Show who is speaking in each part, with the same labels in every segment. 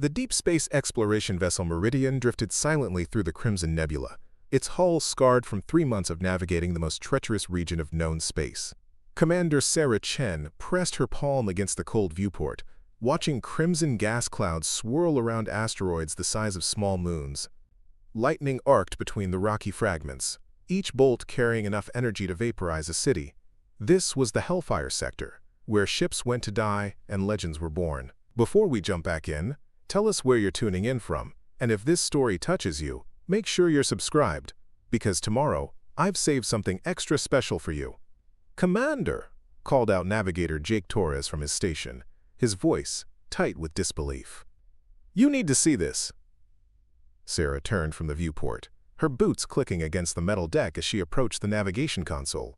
Speaker 1: The deep space exploration vessel Meridian drifted silently through the Crimson Nebula, its hull scarred from 3 months of navigating the most treacherous region of known space. Commander Sarah Chen pressed her palm against the cold viewport, watching crimson gas clouds swirl around asteroids the size of small moons. Lightning arced between the rocky fragments, each bolt carrying enough energy to vaporize a city. This was the Hellfire Sector, where ships went to die and legends were born. Before we jump back in, tell us where you're tuning in from, and if this story touches you, make sure you're subscribed, because tomorrow, I've saved something extra special for you. "Commander," called out Navigator Jake Torres from his station, his voice tight with disbelief. "You need to see this." Sarah turned from the viewport, her boots clicking against the metal deck as she approached the navigation console.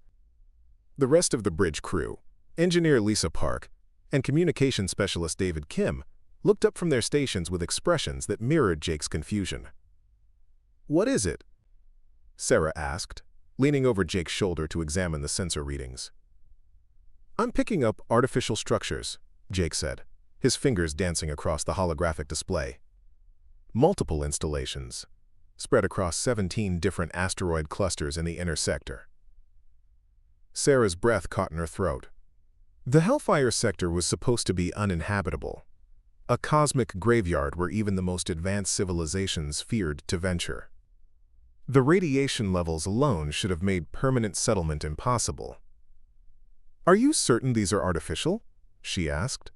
Speaker 1: The rest of the bridge crew, engineer Lisa Park and communication specialist David Kim, looked up from their stations with expressions that mirrored Jake's confusion. "What is it?" Sarah asked, leaning over Jake's shoulder to examine the sensor readings. "I'm picking up artificial structures," Jake said, his fingers dancing across the holographic display. Multiple installations, spread across 17 different asteroid clusters in the inner sector. Sarah's breath caught in her throat. The Hellfire Sector was supposed to be uninhabitable, a cosmic graveyard where even the most advanced civilizations feared to venture. The radiation levels alone should have made permanent settlement impossible. "Are you certain these are artificial?" she asked.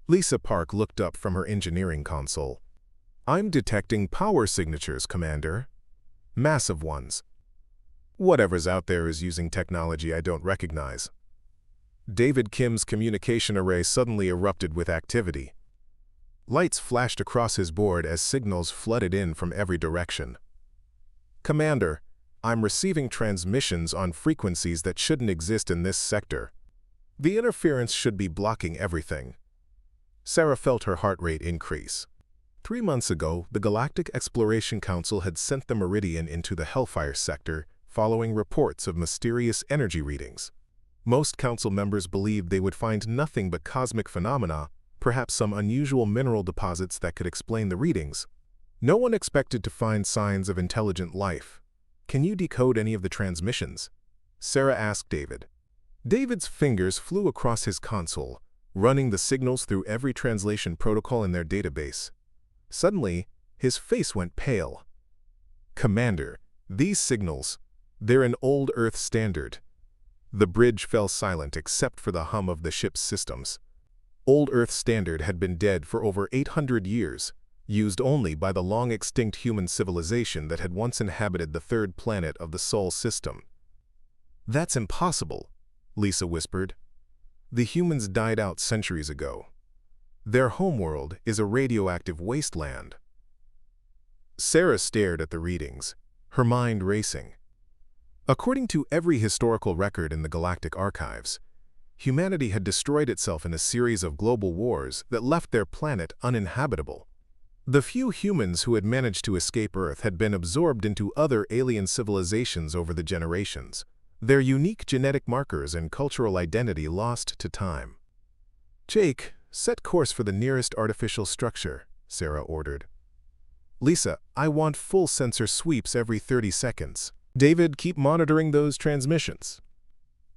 Speaker 1: Lisa Park looked up from her engineering console. "I'm detecting power signatures, Commander. Massive ones. Whatever's out there is using technology I don't recognize." David Kim's communication array suddenly erupted with activity. Lights flashed across his board as signals flooded in from every direction. "Commander, I'm receiving transmissions on frequencies that shouldn't exist in this sector. The interference should be blocking everything." Sarah felt her heart rate increase. 3 months ago, the Galactic Exploration Council had sent the Meridian into the Hellfire Sector following reports of mysterious energy readings. Most council members believed they would find nothing but cosmic phenomena, perhaps some unusual mineral deposits that could explain the readings. No one expected to find signs of intelligent life. "Can you decode any of the transmissions?" Sarah asked David. David's fingers flew across his console, running the signals through every translation protocol in their database. Suddenly, his face went pale. "Commander, these signals, they're an old Earth standard." The bridge fell silent except for the hum of the ship's systems. Old Earth Standard had been dead for over 800 years, used only by the long-extinct human civilization that had once inhabited the third planet of the Sol system. "That's impossible," Lisa whispered. "The humans died out centuries ago. Their homeworld is a radioactive wasteland." Sarah stared at the readings, her mind racing. According to every historical record in the galactic archives, humanity had destroyed itself in a series of global wars that left their planet uninhabitable. The few humans who had managed to escape Earth had been absorbed into other alien civilizations over the generations, their unique genetic markers and cultural identity lost to time. "Jake, set course for the nearest artificial structure," Sarah ordered. "Lisa, I want full sensor sweeps every 30 seconds. David, keep monitoring those transmissions."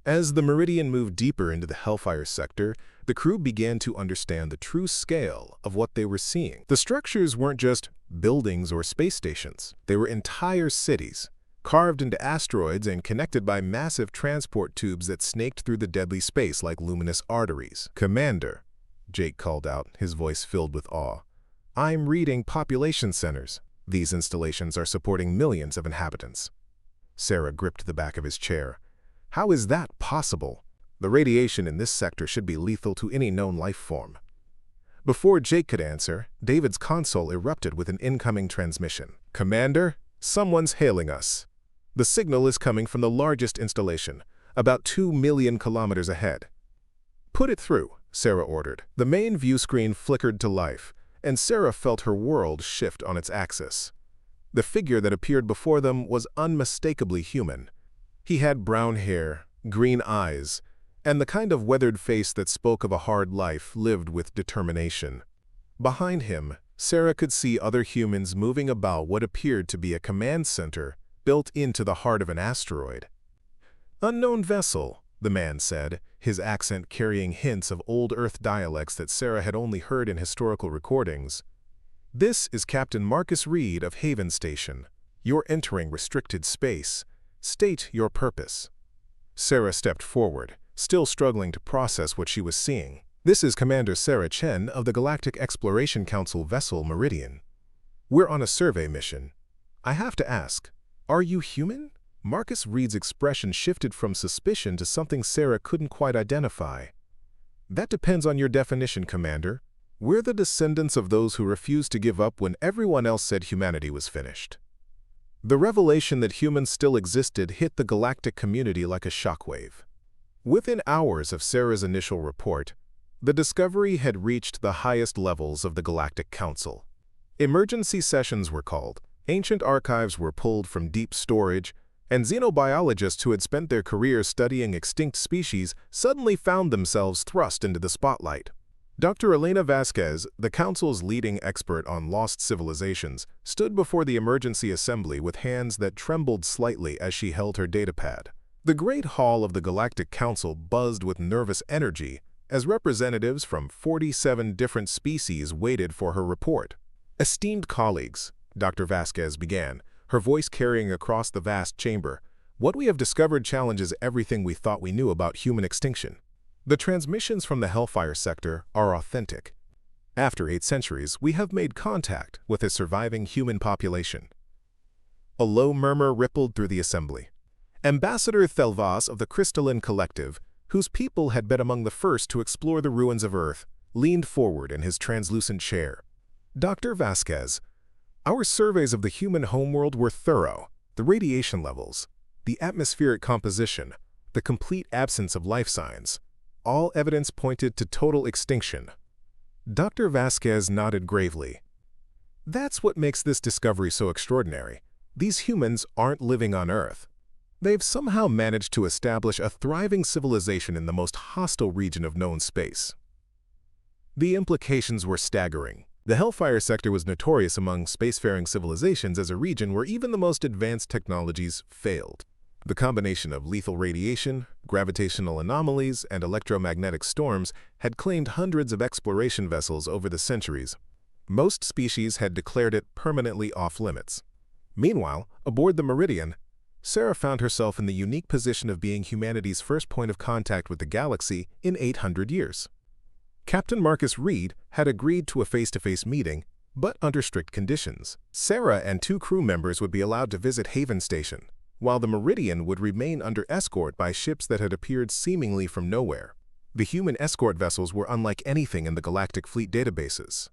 Speaker 1: As the Meridian moved deeper into the Hellfire Sector, the crew began to understand the true scale of what they were seeing. The structures weren't just buildings or space stations. They were entire cities, carved into asteroids and connected by massive transport tubes that snaked through the deadly space like luminous arteries. "Commander," Jake called out, his voice filled with awe, "I'm reading population centers. These installations are supporting millions of inhabitants." Sarah gripped the back of his chair. "How is that possible? The radiation in this sector should be lethal to any known life form." Before Jake could answer, David's console erupted with an incoming transmission. "Commander, someone's hailing us. The signal is coming from the largest installation, about 2 million kilometers ahead." "Put it through," Sarah ordered. The main view screen flickered to life, and Sarah felt her world shift on its axis. The figure that appeared before them was unmistakably human. He had brown hair, green eyes, and the kind of weathered face that spoke of a hard life lived with determination. Behind him, Sarah could see other humans moving about what appeared to be a command center built into the heart of an asteroid. "Unknown vessel," the man said, his accent carrying hints of old Earth dialects that Sarah had only heard in historical recordings. "This is Captain Marcus Reed of Haven Station. You're entering restricted space. State your purpose." Sarah stepped forward, still struggling to process what she was seeing. "This is Commander Sarah Chen of the Galactic Exploration Council vessel Meridian. We're on a survey mission. I have to ask, are you human?" Marcus Reed's expression shifted from suspicion to something Sarah couldn't quite identify. "That depends on your definition, Commander. We're the descendants of those who refused to give up when everyone else said humanity was finished." The revelation that humans still existed hit the galactic community like a shockwave. Within hours of Sarah's initial report, the discovery had reached the highest levels of the Galactic Council. Emergency sessions were called, ancient archives were pulled from deep storage, and xenobiologists who had spent their careers studying extinct species suddenly found themselves thrust into the spotlight. Dr. Elena Vasquez, the Council's leading expert on lost civilizations, stood before the emergency assembly with hands that trembled slightly as she held her datapad. The Great Hall of the Galactic Council buzzed with nervous energy as representatives from 47 different species waited for her report. "Esteemed colleagues," Dr. Vasquez began, her voice carrying across the vast chamber, "what we have discovered challenges everything we thought we knew about human extinction. The transmissions from the Hellfire Sector are authentic. After 8 centuries, we have made contact with a surviving human population." A low murmur rippled through the assembly. Ambassador Thelvas of the Crystalline Collective, whose people had been among the first to explore the ruins of Earth, leaned forward in his translucent chair. "Dr. Vasquez, our surveys of the human homeworld were thorough. The radiation levels, the atmospheric composition, the complete absence of life signs. All evidence pointed to total extinction." Dr. Vasquez nodded gravely. "That's what makes this discovery so extraordinary. These humans aren't living on Earth. They've somehow managed to establish a thriving civilization in the most hostile region of known space." The implications were staggering. The Hellfire Sector was notorious among spacefaring civilizations as a region where even the most advanced technologies failed. The combination of lethal radiation, gravitational anomalies, and electromagnetic storms had claimed hundreds of exploration vessels over the centuries. Most species had declared it permanently off-limits. Meanwhile, aboard the Meridian, Sarah found herself in the unique position of being humanity's first point of contact with the galaxy in 800 years. Captain Marcus Reed had agreed to a face-to-face meeting, but under strict conditions. Sarah and 2 crew members would be allowed to visit Haven Station, while the Meridian would remain under escort by ships that had appeared seemingly from nowhere. The human escort vessels were unlike anything in the galactic fleet databases.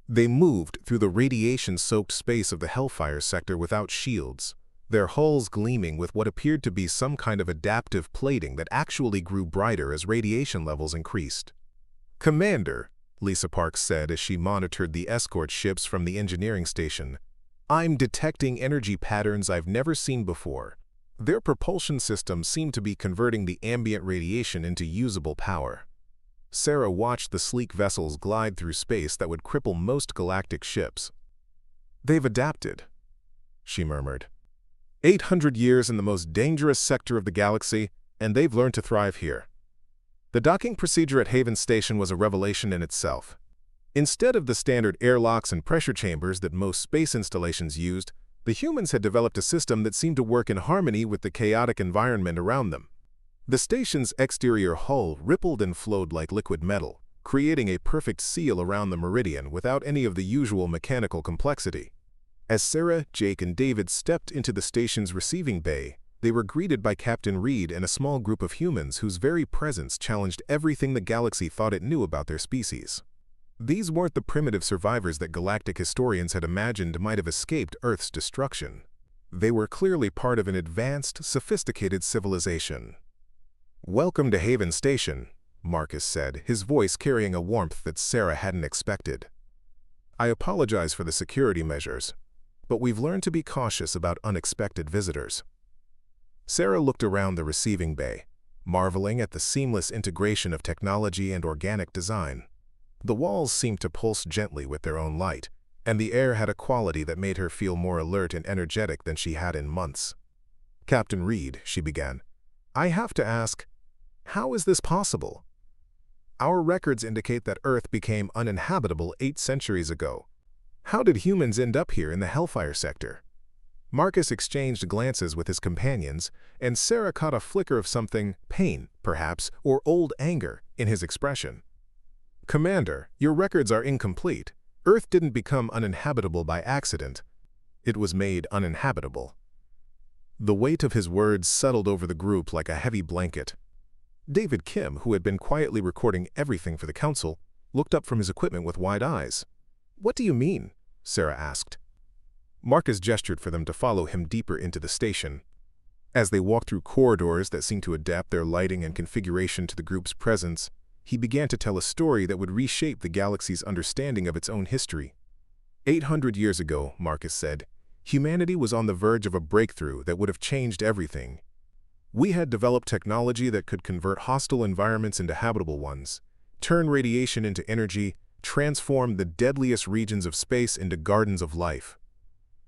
Speaker 1: They moved through the radiation-soaked space of the Hellfire Sector without shields, their hulls gleaming with what appeared to be some kind of adaptive plating that actually grew brighter as radiation levels increased. "Commander," Lisa Parks said as she monitored the escort ships from the engineering station, "I'm detecting energy patterns I've never seen before. Their propulsion systems seem to be converting the ambient radiation into usable power." Sarah watched the sleek vessels glide through space that would cripple most galactic ships. "They've adapted," she murmured. 800 years in the most dangerous sector of the galaxy, and they've learned to thrive here." The docking procedure at Haven Station was a revelation in itself. Instead of the standard airlocks and pressure chambers that most space installations used, the humans had developed a system that seemed to work in harmony with the chaotic environment around them. The station's exterior hull rippled and flowed like liquid metal, creating a perfect seal around the Meridian without any of the usual mechanical complexity. As Sarah, Jake, and David stepped into the station's receiving bay, they were greeted by Captain Reed and a small group of humans whose very presence challenged everything the galaxy thought it knew about their species. These weren't the primitive survivors that galactic historians had imagined might have escaped Earth's destruction. They were clearly part of an advanced, sophisticated civilization. "Welcome to Haven Station," Marcus said, his voice carrying a warmth that Sarah hadn't expected. "I apologize for the security measures, but we've learned to be cautious about unexpected visitors." Sarah looked around the receiving bay, marveling at the seamless integration of technology and organic design. The walls seemed to pulse gently with their own light, and the air had a quality that made her feel more alert and energetic than she had in months. "Captain Reed," she began, "I have to ask, how is this possible? Our records indicate that Earth became uninhabitable 8 centuries ago. How did humans end up here in the Hellfire Sector?" Marcus exchanged glances with his companions, and Sarah caught a flicker of something, pain, perhaps, or old anger, in his expression. "Commander, your records are incomplete. Earth didn't become uninhabitable by accident. It was made uninhabitable." The weight of his words settled over the group like a heavy blanket. David Kim, who had been quietly recording everything for the council, looked up from his equipment with wide eyes. "What do you mean?" Sarah asked. Marcus gestured for them to follow him deeper into the station. As they walked through corridors that seemed to adapt their lighting and configuration to the group's presence, he began to tell a story that would reshape the galaxy's understanding of its own history. 800 years ago, Marcus said, humanity was on the verge of a breakthrough that would have changed everything. We had developed technology that could convert hostile environments into habitable ones, turn radiation into energy, transform the deadliest regions of space into gardens of life.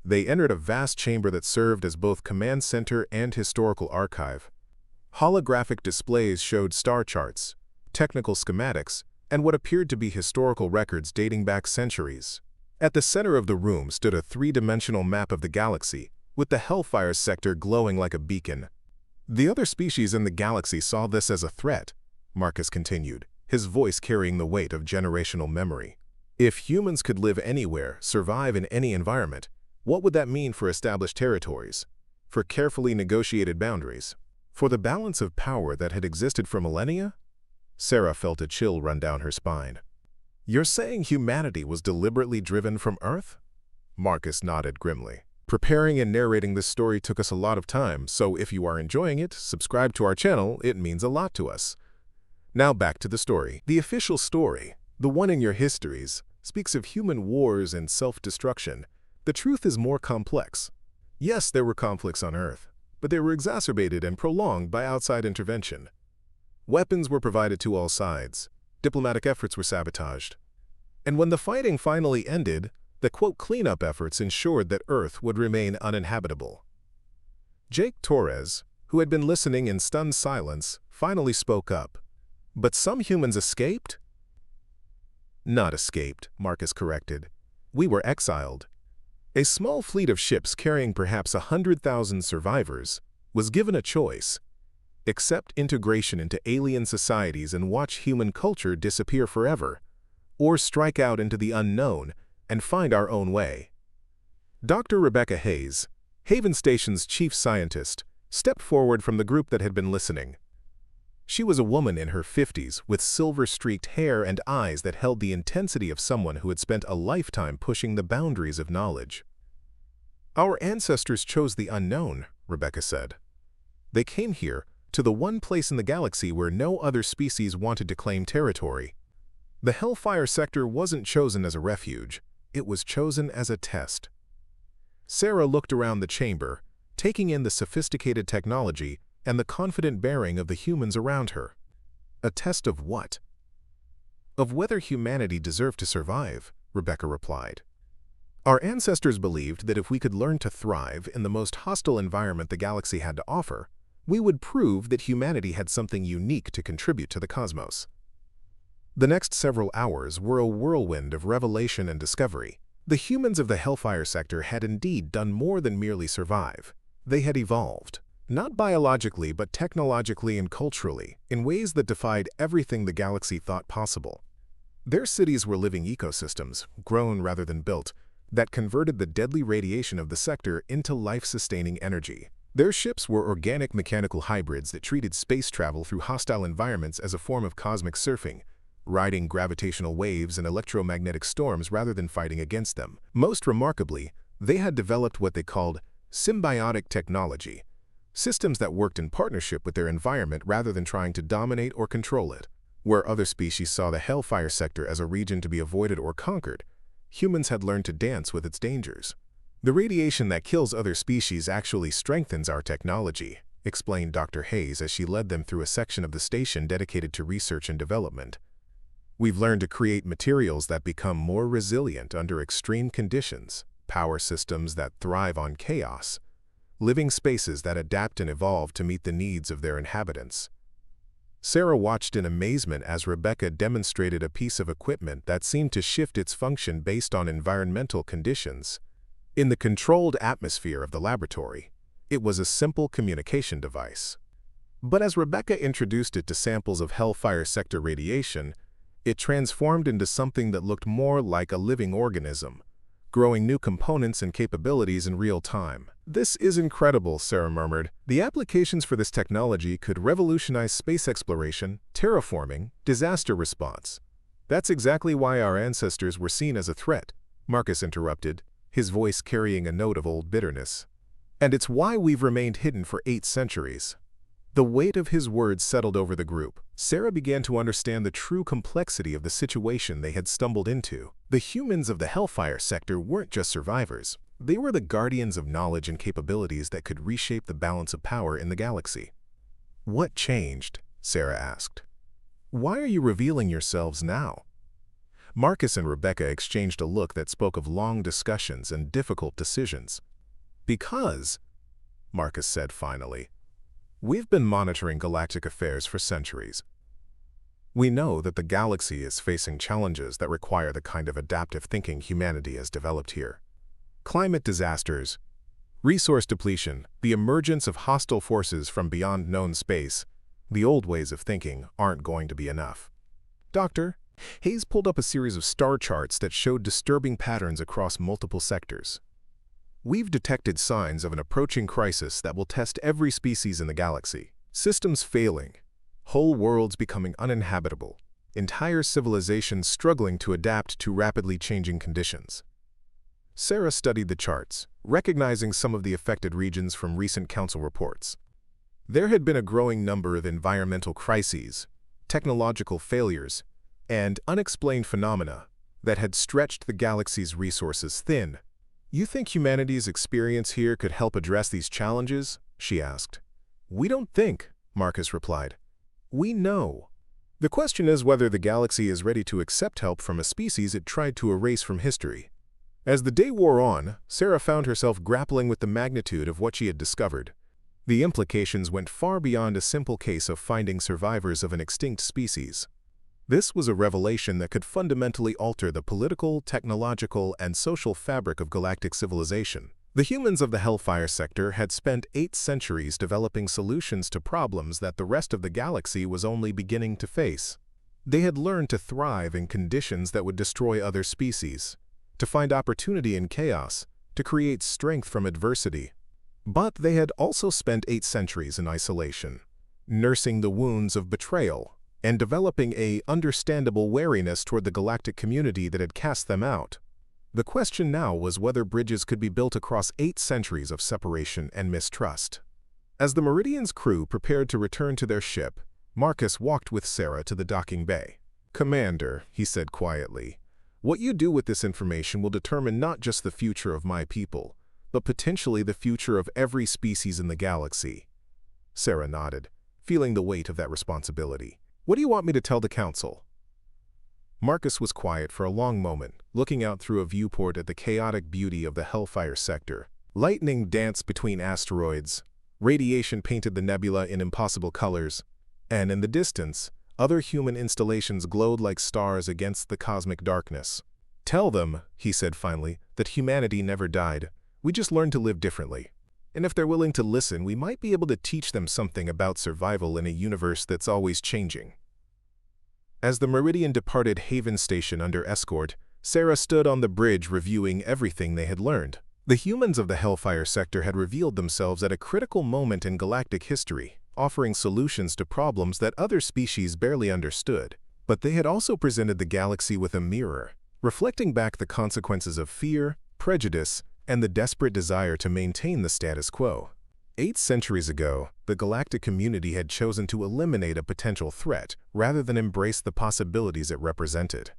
Speaker 1: They entered a vast chamber that served as both command center and historical archive. Holographic displays showed star charts, technical schematics, and what appeared to be historical records dating back centuries. At the center of the room stood a 3-dimensional map of the galaxy, with the Hellfire Sector glowing like a beacon. "The other species in the galaxy saw this as a threat," Marcus continued, his voice carrying the weight of generational memory. "If humans could live anywhere, survive in any environment, what would that mean for established territories, for carefully negotiated boundaries, for the balance of power that had existed for millennia?" Sarah felt a chill run down her spine. "You're saying humanity was deliberately driven from Earth?" Marcus nodded grimly. "Preparing and narrating this story took us a lot of time, so if you are enjoying it, subscribe to our channel, it means a lot to us." Now back to the story. The official story, the one in your histories, speaks of human wars and self-destruction. The truth is more complex. Yes, there were conflicts on Earth, but they were exacerbated and prolonged by outside intervention. Weapons were provided to all sides. Diplomatic efforts were sabotaged. And when the fighting finally ended, the quote cleanup efforts ensured that Earth would remain uninhabitable. Jake Torres, who had been listening in stunned silence, finally spoke up. "But some humans escaped?" "Not escaped," Marcus corrected. "We were exiled. A small fleet of ships carrying perhaps 100,000 survivors was given a choice: accept integration into alien societies and watch human culture disappear forever, or strike out into the unknown and find our own way." Dr. Rebecca Hayes, Haven Station's chief scientist, stepped forward from the group that had been listening. She was a woman in her 50s with silver-streaked hair and eyes that held the intensity of someone who had spent a lifetime pushing the boundaries of knowledge. "Our ancestors chose the unknown," Rebecca said. "They came here, to the one place in the galaxy where no other species wanted to claim territory. The Hellfire Sector wasn't chosen as a refuge. It was chosen as a test." Sarah looked around the chamber, taking in the sophisticated technology and the confident bearing of the humans around her. "A test of what?" "Of whether humanity deserved to survive," Rebecca replied. "Our ancestors believed that if we could learn to thrive in the most hostile environment the galaxy had to offer, we would prove that humanity had something unique to contribute to the cosmos." The next several hours were a whirlwind of revelation and discovery. The humans of the Hellfire Sector had indeed done more than merely survive. They had evolved, not biologically but technologically and culturally, in ways that defied everything the galaxy thought possible. Their cities were living ecosystems, grown rather than built, that converted the deadly radiation of the sector into life-sustaining energy. Their ships were organic mechanical hybrids that treated space travel through hostile environments as a form of cosmic surfing, riding gravitational waves and electromagnetic storms rather than fighting against them. Most remarkably, they had developed what they called symbiotic technology, systems that worked in partnership with their environment rather than trying to dominate or control it. Where other species saw the Hellfire Sector as a region to be avoided or conquered, humans had learned to dance with its dangers. "The radiation that kills other species actually strengthens our technology," explained Dr. Hayes as she led them through a section of the station dedicated to research and development. We've learned to create materials that become more resilient under extreme conditions, power systems that thrive on chaos, living spaces that adapt and evolve to meet the needs of their inhabitants. Sarah watched in amazement as Rebecca demonstrated a piece of equipment that seemed to shift its function based on environmental conditions. In the controlled atmosphere of the laboratory, it was a simple communication device. But as Rebecca introduced it to samples of Hellfire Sector radiation, it transformed into something that looked more like a living organism, growing new components and capabilities in real time. "This is incredible," Sarah murmured. "The applications for this technology could revolutionize space exploration, terraforming, disaster response." "That's exactly why our ancestors were seen as a threat," Marcus interrupted, his voice carrying a note of old bitterness. "And it's why we've remained hidden for 8 centuries. The weight of his words settled over the group. Sarah began to understand the true complexity of the situation they had stumbled into. The humans of the Hellfire Sector weren't just survivors. They were the guardians of knowledge and capabilities that could reshape the balance of power in the galaxy. "What changed?" Sarah asked. "Why are you revealing yourselves now?" Marcus and Rebecca exchanged a look that spoke of long discussions and difficult decisions. "Because," Marcus said finally, "we've been monitoring galactic affairs for centuries. We know that the galaxy is facing challenges that require the kind of adaptive thinking humanity has developed here. Climate disasters, resource depletion, the emergence of hostile forces from beyond known space. The old ways of thinking aren't going to be enough." "Doctor," Hayes pulled up a series of star charts that showed disturbing patterns across multiple sectors. "We've detected signs of an approaching crisis that will test every species in the galaxy. Systems failing, whole worlds becoming uninhabitable, entire civilizations struggling to adapt to rapidly changing conditions." Sarah studied the charts, recognizing some of the affected regions from recent council reports. There had been a growing number of environmental crises, technological failures, and unexplained phenomena that had stretched the galaxy's resources thin. "You think humanity's experience here could help address these challenges?" she asked. "We don't think," Marcus replied. "We know. The question is whether the galaxy is ready to accept help from a species it tried to erase from history." As the day wore on, Sarah found herself grappling with the magnitude of what she had discovered. The implications went far beyond a simple case of finding survivors of an extinct species. This was a revelation that could fundamentally alter the political, technological, and social fabric of galactic civilization. The humans of the Hellfire Sector had spent 8 centuries developing solutions to problems that the rest of the galaxy was only beginning to face. They had learned to thrive in conditions that would destroy other species, to find opportunity in chaos, to create strength from adversity. But they had also spent 8 centuries in isolation, nursing the wounds of betrayal, and developing an understandable wariness toward the galactic community that had cast them out. The question now was whether bridges could be built across 8 centuries of separation and mistrust. As the Meridian's crew prepared to return to their ship, Marcus walked with Sarah to the docking bay. "Commander," he said quietly, "what you do with this information will determine not just the future of my people, but potentially the future of every species in the galaxy." Sarah nodded, feeling the weight of that responsibility. "What do you want me to tell the council?" Marcus was quiet for a long moment, looking out through a viewport at the chaotic beauty of the Hellfire Sector. Lightning danced between asteroids, radiation painted the nebula in impossible colors, and in the distance, other human installations glowed like stars against the cosmic darkness. "Tell them," he said finally, "that humanity never died. We just learned to live differently. And if they're willing to listen, we might be able to teach them something about survival in a universe that's always changing." As the Meridian departed Haven Station under escort, Sarah stood on the bridge reviewing everything they had learned. The humans of the Hellfire Sector had revealed themselves at a critical moment in galactic history, offering solutions to problems that other species barely understood. But they had also presented the galaxy with a mirror, reflecting back the consequences of fear, prejudice, and the desperate desire to maintain the status quo. 8 centuries ago, the galactic community had chosen to eliminate a potential threat rather than embrace the possibilities it represented.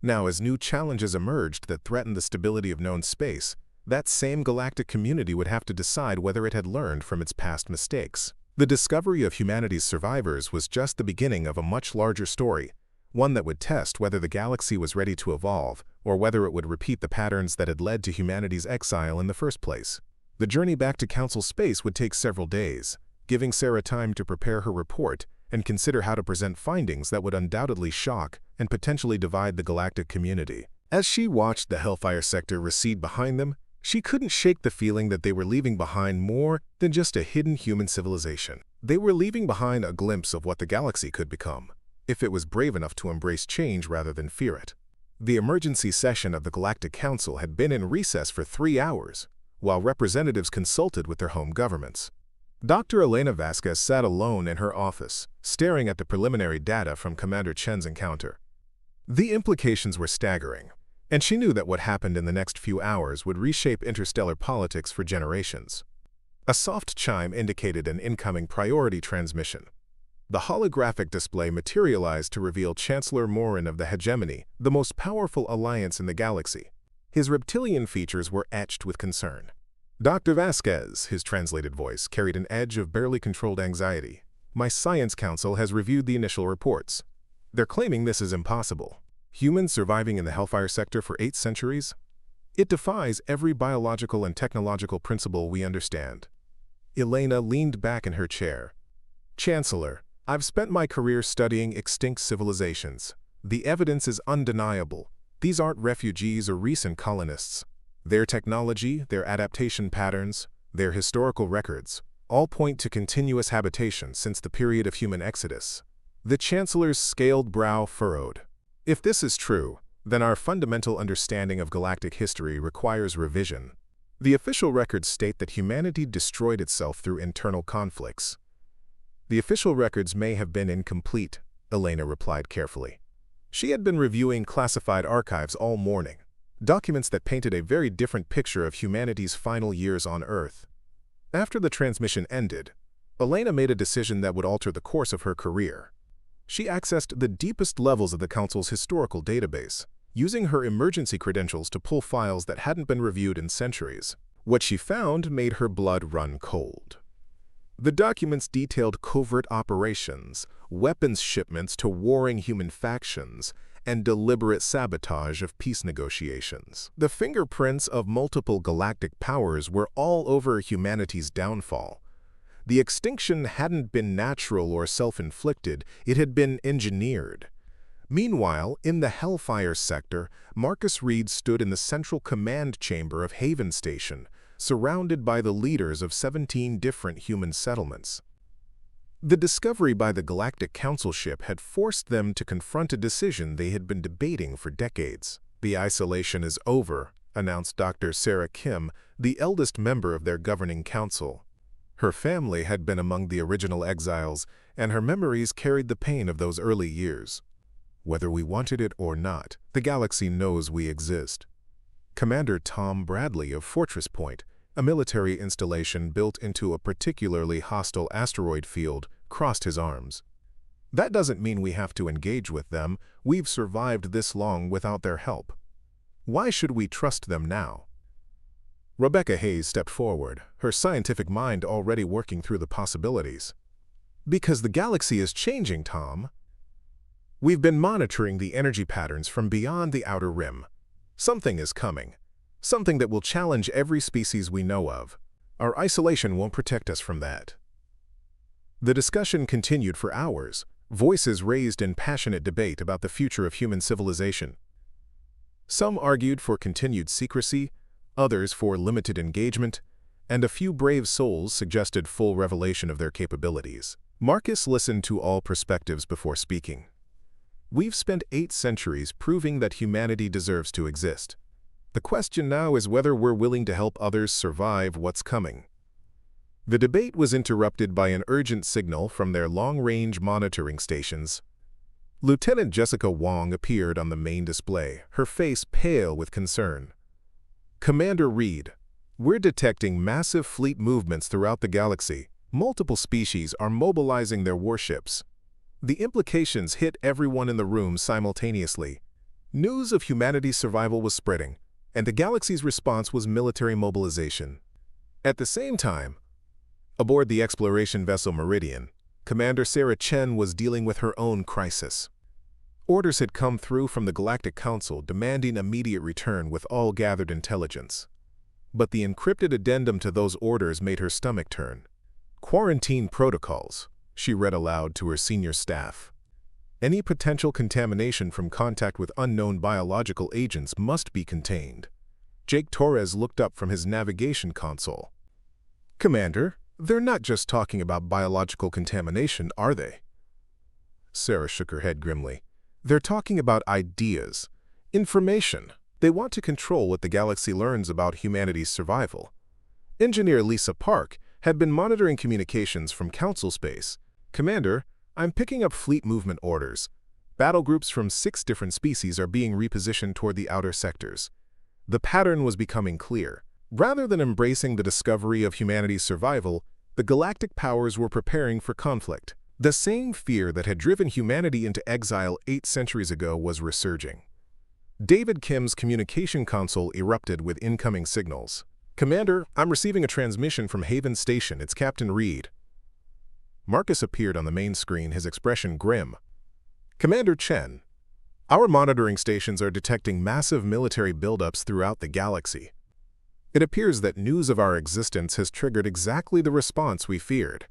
Speaker 1: Now, as new challenges emerged that threatened the stability of known space, that same galactic community would have to decide whether it had learned from its past mistakes. The discovery of humanity's survivors was just the beginning of a much larger story, one that would test whether the galaxy was ready to evolve or whether it would repeat the patterns that had led to humanity's exile in the first place. The journey back to Council space would take several days, giving Sarah time to prepare her report and consider how to present findings that would undoubtedly shock and potentially divide the galactic community. As she watched the Hellfire Sector recede behind them, she couldn't shake the feeling that they were leaving behind more than just a hidden human civilization. They were leaving behind a glimpse of what the galaxy could become, if it was brave enough to embrace change rather than fear it. The emergency session of the Galactic Council had been in recess for 3 hours, while representatives consulted with their home governments. Dr. Elena Vasquez sat alone in her office, staring at the preliminary data from Commander Chen's encounter. The implications were staggering, and she knew that what happened in the next few hours would reshape interstellar politics for generations. A soft chime indicated an incoming priority transmission. The holographic display materialized to reveal Chancellor Morin of the Hegemony, the most powerful alliance in the galaxy. His reptilian features were etched with concern. Dr. Vasquez, his translated voice, carried an edge of barely controlled anxiety. My science council has reviewed the initial reports. They're claiming this is impossible. Humans surviving in the Hellfire Sector for 8 centuries? It defies every biological and technological principle we understand. Elena leaned back in her chair. Chancellor, I've spent my career studying extinct civilizations. The evidence is undeniable. These aren't refugees or recent colonists. Their technology, their adaptation patterns, their historical records, all point to continuous habitation since the period of human exodus. The Chancellor's scaled brow furrowed. If this is true, then our fundamental understanding of galactic history requires revision. The official records state that humanity destroyed itself through internal conflicts. The official records may have been incomplete, Elena replied carefully. She had been reviewing classified archives all morning, documents that painted a very different picture of humanity's final years on Earth. After the transmission ended, Elena made a decision that would alter the course of her career. She accessed the deepest levels of the Council's historical database, using her emergency credentials to pull files that hadn't been reviewed in centuries. What she found made her blood run cold. The documents detailed covert operations, weapons shipments to warring human factions, and deliberate sabotage of peace negotiations. The fingerprints of multiple galactic powers were all over humanity's downfall. The extinction hadn't been natural or self-inflicted, it had been engineered. Meanwhile, in the Hellfire Sector, Marcus Reed stood in the central command chamber of Haven Station, surrounded by the leaders of 17 different human settlements. The discovery by the Galactic Council ship had forced them to confront a decision they had been debating for decades. The isolation is over, announced Dr. Sarah Kim, the eldest member of their governing council. Her family had been among the original exiles, and her memories carried the pain of those early years. Whether we wanted it or not, the galaxy knows we exist. Commander Tom Bradley of Fortress Point, a military installation built into a particularly hostile asteroid field, crossed his arms. That doesn't mean we have to engage with them. We've survived this long without their help. Why should we trust them now? Rebecca Hayes stepped forward, her scientific mind already working through the possibilities. Because the galaxy is changing, Tom. We've been monitoring the energy patterns from beyond the outer rim. Something is coming. Something that will challenge every species we know of. Our isolation won't protect us from that. The discussion continued for hours, voices raised in passionate debate about the future of human civilization. Some argued for continued secrecy, others for limited engagement, and a few brave souls suggested full revelation of their capabilities. Marcus listened to all perspectives before speaking. We've spent 8 centuries proving that humanity deserves to exist. The question now is whether we're willing to help others survive what's coming. The debate was interrupted by an urgent signal from their long-range monitoring stations. Lieutenant Jessica Wong appeared on the main display, her face pale with concern. Commander Reed, we're detecting massive fleet movements throughout the galaxy. Multiple species are mobilizing their warships. The implications hit everyone in the room simultaneously. News of humanity's survival was spreading, and the galaxy's response was military mobilization. At the same time, aboard the exploration vessel Meridian, Commander Sarah Chen was dealing with her own crisis. Orders had come through from the Galactic Council demanding immediate return with all gathered intelligence. But the encrypted addendum to those orders made her stomach turn. "Quarantine protocols," she read aloud to her senior staff. "Any potential contamination from contact with unknown biological agents must be contained." Jake Torres looked up from his navigation console. "Commander, they're not just talking about biological contamination, are they?" Sarah shook her head grimly. "They're talking about ideas, information. They want to control what the galaxy learns about humanity's survival." Engineer Lisa Park had been monitoring communications from Council space. "Commander, I'm picking up fleet movement orders. Battle groups from 6 different species are being repositioned toward the outer sectors." The pattern was becoming clear. Rather than embracing the discovery of humanity's survival, the galactic powers were preparing for conflict. The same fear that had driven humanity into exile 8 centuries ago was resurging. David Kim's communication console erupted with incoming signals. "Commander, I'm receiving a transmission from Haven Station. It's Captain Reed." Marcus appeared on the main screen, his expression grim. "Commander Chen, our monitoring stations are detecting massive military buildups throughout the galaxy. It appears that news of our existence has triggered exactly the response we feared."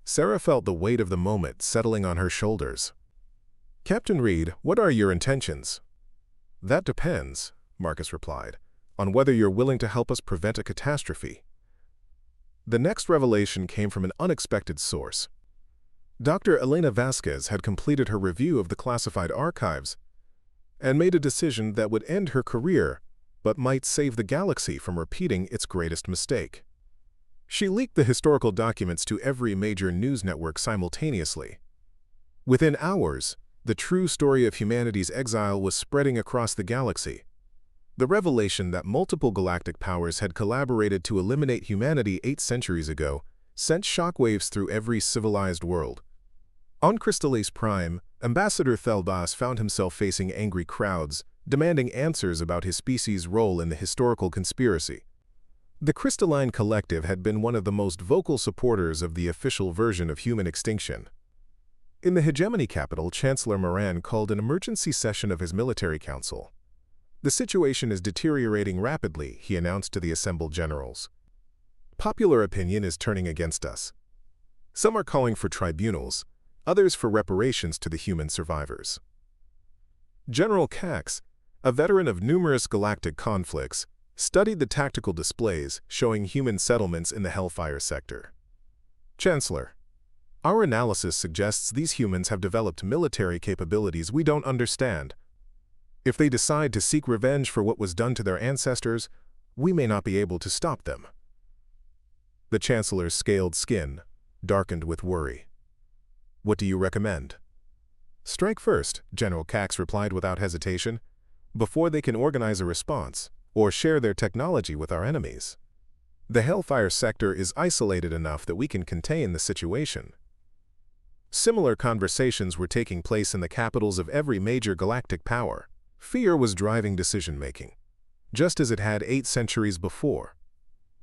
Speaker 1: Sarah felt the weight of the moment settling on her shoulders. "Captain Reed, what are your intentions?" "That depends," Marcus replied, "on whether you're willing to help us prevent a catastrophe." The next revelation came from an unexpected source. Dr. Elena Vasquez had completed her review of the classified archives and made a decision that would end her career, but might save the galaxy from repeating its greatest mistake. She leaked the historical documents to every major news network simultaneously. Within hours, the true story of humanity's exile was spreading across the galaxy. The revelation that multiple galactic powers had collaborated to eliminate humanity 8 centuries ago sent shockwaves through every civilized world. On Crystallase Prime, Ambassador Theldas found himself facing angry crowds, demanding answers about his species' role in the historical conspiracy. The Crystalline Collective had been one of the most vocal supporters of the official version of human extinction. In the hegemony capital, Chancellor Moran called an emergency session of his military council. "The situation is deteriorating rapidly," he announced to the assembled generals. "Popular opinion is turning against us. Some are calling for tribunals, others for reparations to the human survivors." General Cax, a veteran of numerous galactic conflicts, studied the tactical displays showing human settlements in the Hellfire Sector. "Chancellor, our analysis suggests these humans have developed military capabilities we don't understand. If they decide to seek revenge for what was done to their ancestors, we may not be able to stop them." The Chancellor's scaled skin darkened with worry. "What do you recommend?" "Strike first," General Cax replied without hesitation, "before they can organize a response or share their technology with our enemies. The Hellfire Sector is isolated enough that we can contain the situation." Similar conversations were taking place in the capitals of every major galactic power. Fear was driving decision-making, just as it had 8 centuries before.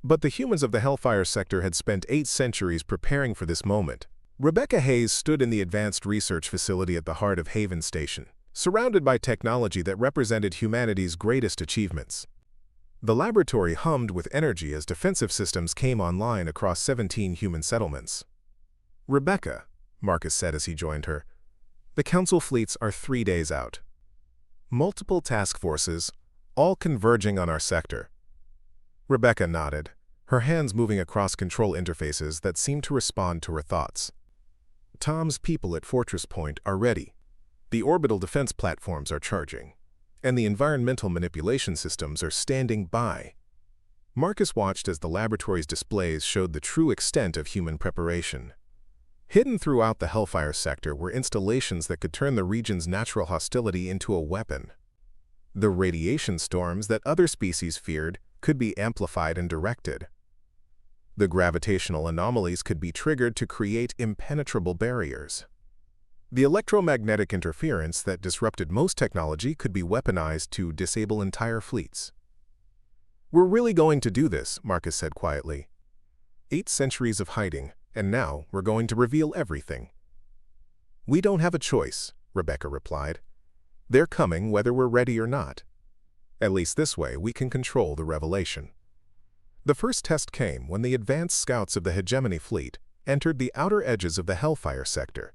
Speaker 1: But the humans of the Hellfire Sector had spent 8 centuries preparing for this moment. Rebecca Hayes stood in the advanced research facility at the heart of Haven Station, surrounded by technology that represented humanity's greatest achievements. The laboratory hummed with energy as defensive systems came online across 17 human settlements. "Rebecca," Marcus said as he joined her, "the Council fleets are 3 days out. Multiple task forces, all converging on our sector." Rebecca nodded, her hands moving across control interfaces that seemed to respond to her thoughts. "Tom's people at Fortress Point are ready. The orbital defense platforms are charging, and the environmental manipulation systems are standing by." Marcus watched as the laboratory's displays showed the true extent of human preparation. Hidden throughout the Hellfire Sector were installations that could turn the region's natural hostility into a weapon. The radiation storms that other species feared could be amplified and directed. The gravitational anomalies could be triggered to create impenetrable barriers. The electromagnetic interference that disrupted most technology could be weaponized to disable entire fleets. "We're really going to do this," Marcus said quietly. 8 centuries of hiding, and now we're going to reveal everything. "We don't have a choice," Rebecca replied. "They're coming whether we're ready or not. At least this way we can control the revelation." The first test came when the advanced scouts of the Hegemony fleet entered the outer edges of the Hellfire Sector.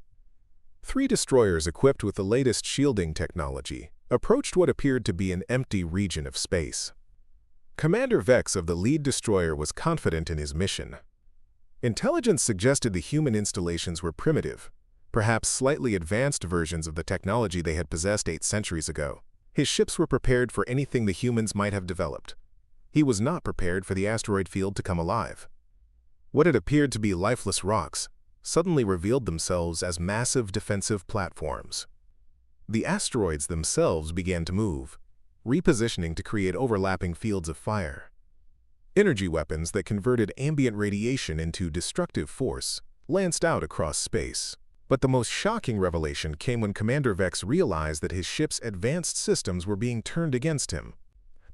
Speaker 1: 3 destroyers equipped with the latest shielding technology approached what appeared to be an empty region of space. Commander Vex of the lead destroyer was confident in his mission. Intelligence suggested the human installations were primitive, perhaps slightly advanced versions of the technology they had possessed 8 centuries ago. His ships were prepared for anything the humans might have developed. He was not prepared for the asteroid field to come alive. What had appeared to be lifeless rocks suddenly revealed themselves as massive defensive platforms. The asteroids themselves began to move, repositioning to create overlapping fields of fire. Energy weapons that converted ambient radiation into destructive force lanced out across space. But the most shocking revelation came when Commander Vex realized that his ship's advanced systems were being turned against him.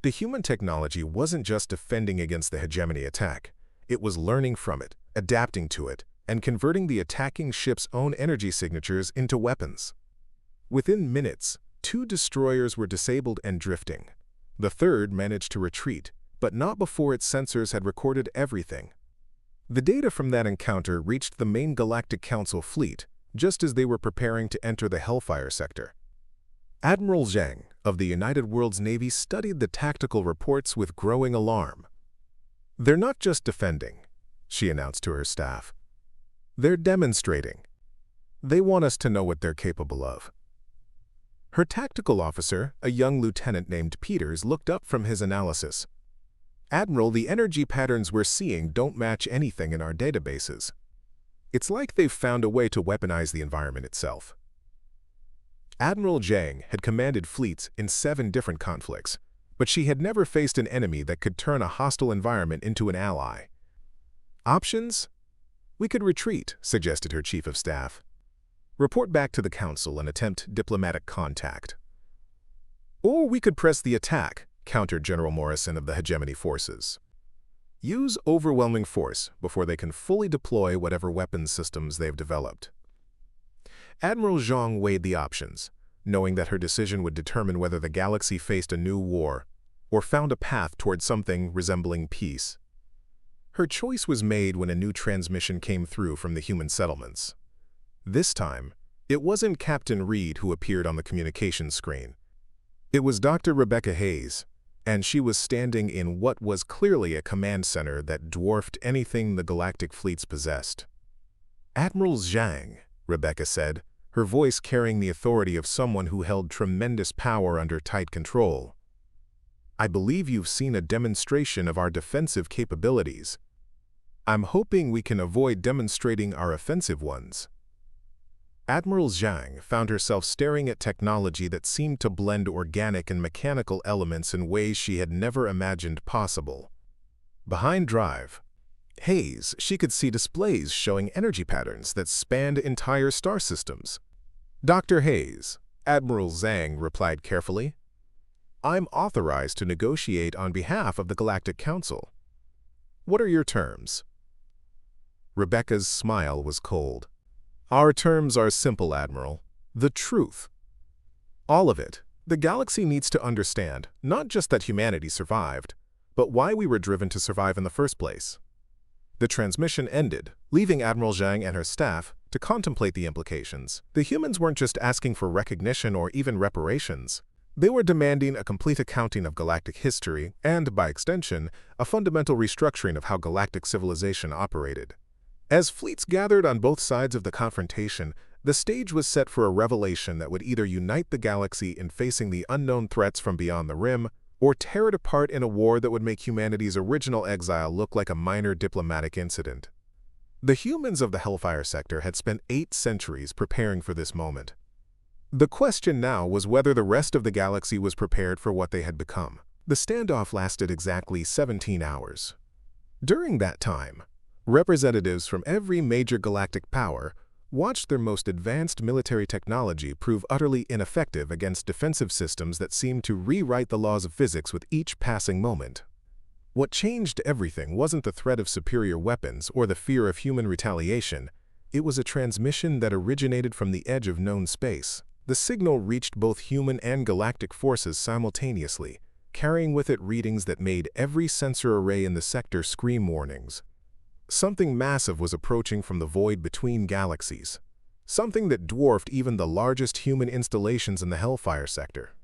Speaker 1: The human technology wasn't just defending against the Hegemony attack. It was learning from it, adapting to it, and converting the attacking ship's own energy signatures into weapons. Within minutes, 2 destroyers were disabled and drifting. The third managed to retreat, but not before its sensors had recorded everything. The data from that encounter reached the main Galactic Council fleet just as they were preparing to enter the Hellfire Sector. Admiral Zhang of the United Worlds Navy studied the tactical reports with growing alarm. "They're not just defending," she announced to her staff. "They're demonstrating. They want us to know what they're capable of." Her tactical officer, a young lieutenant named Peters, looked up from his analysis. "Admiral, the energy patterns we're seeing don't match anything in our databases. It's like they've found a way to weaponize the environment itself." Admiral Zhang had commanded fleets in 7 different conflicts, but she had never faced an enemy that could turn a hostile environment into an ally. "Options? We could retreat," suggested her chief of staff. "Report back to the council and attempt diplomatic contact." "Or we could press the attack," countered General Morrison of the Hegemony forces. "Use overwhelming force before they can fully deploy whatever weapons systems they've developed." Admiral Zhang weighed the options, knowing that her decision would determine whether the galaxy faced a new war or found a path toward something resembling peace. Her choice was made when a new transmission came through from the human settlements. This time, it wasn't Captain Reed who appeared on the communications screen. It was Dr. Rebecca Hayes, and she was standing in what was clearly a command center that dwarfed anything the galactic fleets possessed. "Admiral Zhang," Rebecca said, her voice carrying the authority of someone who held tremendous power under tight control. "I believe you've seen a demonstration of our defensive capabilities. I'm hoping we can avoid demonstrating our offensive ones." Admiral Zhang found herself staring at technology that seemed to blend organic and mechanical elements in ways she had never imagined possible. Behind Drive, Hayes, she could see displays showing energy patterns that spanned entire star systems. "Dr. Hayes," Admiral Zhang replied carefully, "I'm authorized to negotiate on behalf of the Galactic Council. What are your terms?" Rebecca's smile was cold. "Our terms are simple, Admiral. The truth. All of it. The galaxy needs to understand not just that humanity survived, but why we were driven to survive in the first place." The transmission ended, leaving Admiral Zhang and her staff to contemplate the implications. The humans weren't just asking for recognition or even reparations. They were demanding a complete accounting of galactic history and, by extension, a fundamental restructuring of how galactic civilization operated. As fleets gathered on both sides of the confrontation, the stage was set for a revelation that would either unite the galaxy in facing the unknown threats from beyond the rim, or tear it apart in a war that would make humanity's original exile look like a minor diplomatic incident. The humans of the Hellfire Sector had spent 8 centuries preparing for this moment. The question now was whether the rest of the galaxy was prepared for what they had become. The standoff lasted exactly 17 hours. During that time, representatives from every major galactic power watched their most advanced military technology prove utterly ineffective against defensive systems that seemed to rewrite the laws of physics with each passing moment. What changed everything wasn't the threat of superior weapons or the fear of human retaliation. It was a transmission that originated from the edge of known space. The signal reached both human and galactic forces simultaneously, carrying with it readings that made every sensor array in the sector scream warnings. Something massive was approaching from the void between galaxies, something that dwarfed even the largest human installations in the Hellfire Sector.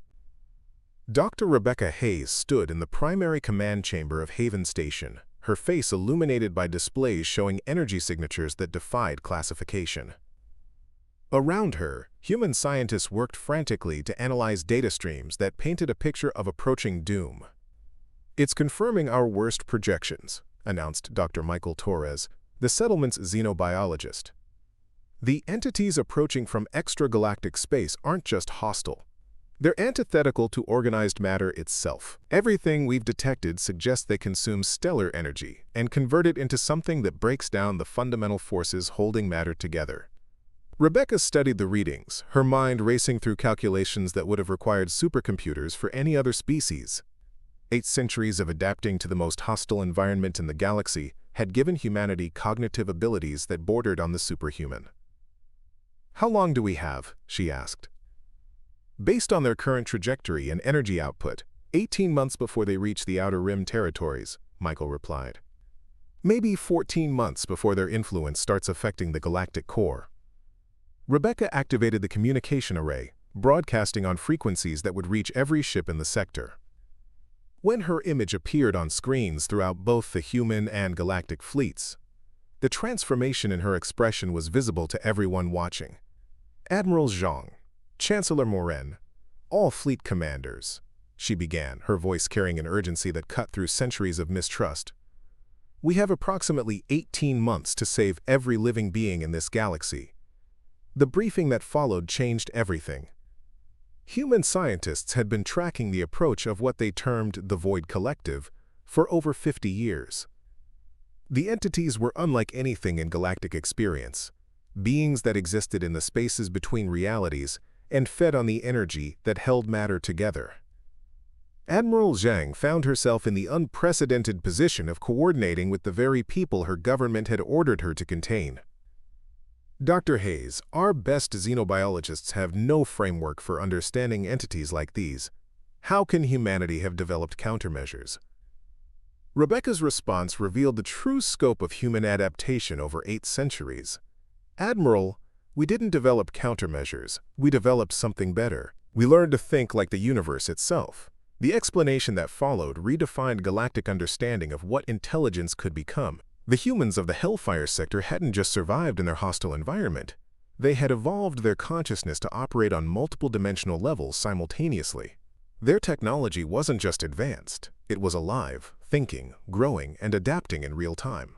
Speaker 1: Dr. Rebecca Hayes stood in the primary command chamber of Haven Station, her face illuminated by displays showing energy signatures that defied classification. Around her, human scientists worked frantically to analyze data streams that painted a picture of approaching doom. "It's confirming our worst projections," announced Dr. Michael Torres, the settlement's xenobiologist. "The entities approaching from extragalactic space aren't just hostile. They're antithetical to organized matter itself. Everything we've detected suggests they consume stellar energy and convert it into something that breaks down the fundamental forces holding matter together." Rebecca studied the readings, her mind racing through calculations that would have required supercomputers for any other species. 8 centuries of adapting to the most hostile environment in the galaxy had given humanity cognitive abilities that bordered on the superhuman. "How long do we have?" she asked. "Based on their current trajectory and energy output, 18 months before they reach the Outer Rim territories," Michael replied. "Maybe 14 months before their influence starts affecting the galactic core." Rebecca activated the communication array, broadcasting on frequencies that would reach every ship in the sector. When her image appeared on screens throughout both the human and galactic fleets, the transformation in her expression was visible to everyone watching. "Admiral Zhang, Chancellor Morin, all fleet commanders," she began, her voice carrying an urgency that cut through centuries of mistrust. "We have approximately 18 months to save every living being in this galaxy." The briefing that followed changed everything. Human scientists had been tracking the approach of what they termed the Void Collective for over 50 years. The entities were unlike anything in galactic experience, beings that existed in the spaces between realities and fed on the energy that held matter together. Admiral Zhang found herself in the unprecedented position of coordinating with the very people her government had ordered her to contain. "Dr. Hayes, our best xenobiologists have no framework for understanding entities like these. How can humanity have developed countermeasures?" Rebecca's response revealed the true scope of human adaptation over 8 centuries. "Admiral, we didn't develop countermeasures. We developed something better. We learned to think like the universe itself." The explanation that followed redefined galactic understanding of what intelligence could become. The humans of the Hellfire Sector hadn't just survived in their hostile environment. They had evolved their consciousness to operate on multiple dimensional levels simultaneously. Their technology wasn't just advanced, it was alive, thinking, growing, and adapting in real time.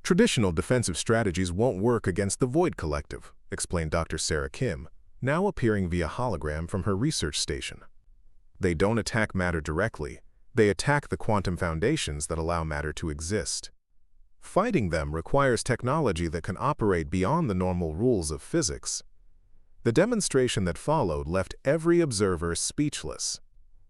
Speaker 1: "Traditional defensive strategies won't work against the Void Collective," explained Dr. Sarah Kim, now appearing via hologram from her research station. "They don't attack matter directly, they attack the quantum foundations that allow matter to exist. Fighting them requires technology that can operate beyond the normal rules of physics." The demonstration that followed left every observer speechless.